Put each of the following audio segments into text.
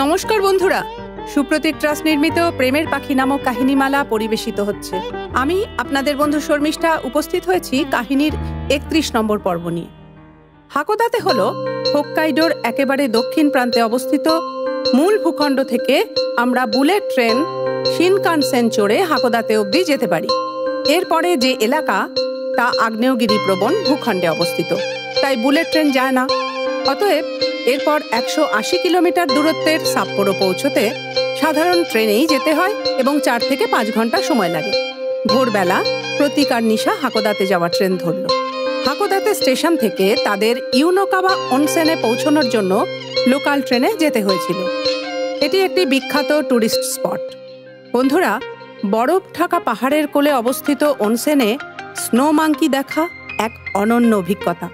নমস্কার বন্ধুরা, সুপ্রতীক ট্রাস্ট নির্মিত প্রেমের পাখি নামক কাহিনীমালা পরিবেশিত হচ্ছে। আমি আপনাদের বন্ধু শর্মিষ্ঠা উপস্থিত হয়েছি কাহিনীর ৩১ নম্বর পর্ব নিয়ে। হাকোদাতে হল হোক্কাইডোর একেবারে দক্ষিণ প্রান্তে অবস্থিত। মূল ভূখণ্ড থেকে আমরা বুলেট ট্রেন শিনকানসেন চড়ে হাকোদাতে অবধি যেতে পারি। এরপরে যে এলাকা তা আগ্নেয়গিরি প্রবণ ভূখণ্ডে অবস্থিত, তাই বুলেট ট্রেন যায় না। অতএব এরপর ১৮০ কিলোমিটার দূরত্বের সাপ্পোরো পৌঁছতে সাধারণ ট্রেনেই যেতে হয় এবং ৪ থেকে ৫ ঘন্টা সময় লাগে। ভোরবেলা প্রতীক আর নিশা হাকোদাতে যাওয়ার ট্রেন ধরল। হাকোদাতে স্টেশন থেকে তাদের ইউনোকাওয়া অনসেনে পৌঁছানোর জন্য লোকাল ট্রেনে যেতে হয়েছিল। এটি একটি বিখ্যাত ট্যুরিস্ট স্পট। বন্ধুরা, বরফ ঢাকা পাহাড়ের কোলে অবস্থিত অনসেনে স্নো মাঙ্কি দেখা এক অনন্য অভিজ্ঞতা।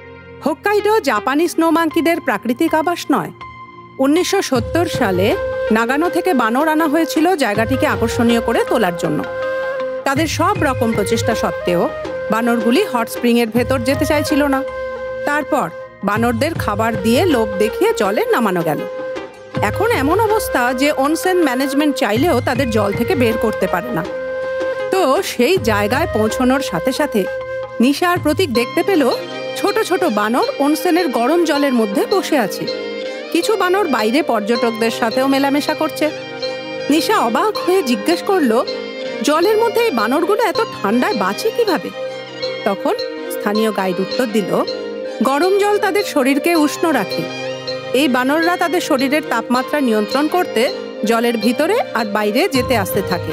হোক্কাইডো জাপানি স্নো মাঙ্কিদের প্রাকৃতিক আবাস নয়। ১৯৭০ সালে নাগানো থেকে বানর আনা হয়েছিল জায়গাটিকে আকর্ষণীয় করে তোলার জন্য। তাদের সব রকম প্রচেষ্টা সত্ত্বেও বানরগুলি হট স্প্রিংয়ের ভেতর যেতে চাইছিল না। তারপর বানরদের খাবার দিয়ে লোভ দেখিয়ে জলে নামানো গেল। এখন এমন অবস্থা যে অনসেন ম্যানেজমেন্ট চাইলেও তাদের জল থেকে বের করতে পারে না। তো সেই জায়গায় পৌঁছানোর সাথে সাথে নিশা আর প্রতীক দেখতে পেল ছোট ছোট বানর অনসেনের গরম জলের মধ্যে বসে আছে। কিছু বানর বাইরে পর্যটকদের সাথেও মেলামেশা করছে। নিশা অবাক হয়ে জিজ্ঞেস করলো, জলের মধ্যে এই বানরগুলো এত ঠান্ডায় বাঁচে কিভাবে? তখন স্থানীয় গাইড উত্তর দিল, গরম জল তাদের শরীরকে উষ্ণ রাখে। এই বানররা তাদের শরীরের তাপমাত্রা নিয়ন্ত্রণ করতে জলের ভিতরে আর বাইরে যেতে আসতে থাকে।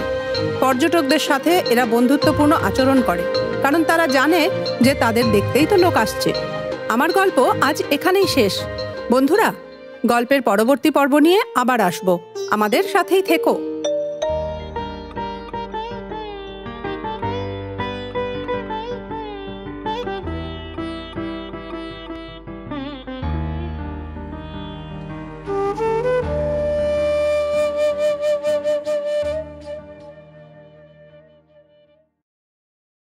পর্যটকদের সাথে এরা বন্ধুত্বপূর্ণ আচরণ করে, কারণ তারা জানে যে তাদের দেখতেই তো লোক আসছে। আমার গল্প আজ এখানেই শেষ। বন্ধুরা, গল্পের পরবর্তী পর্ব নিয়ে আবার আসবো। আমাদের সাথেই থেকো।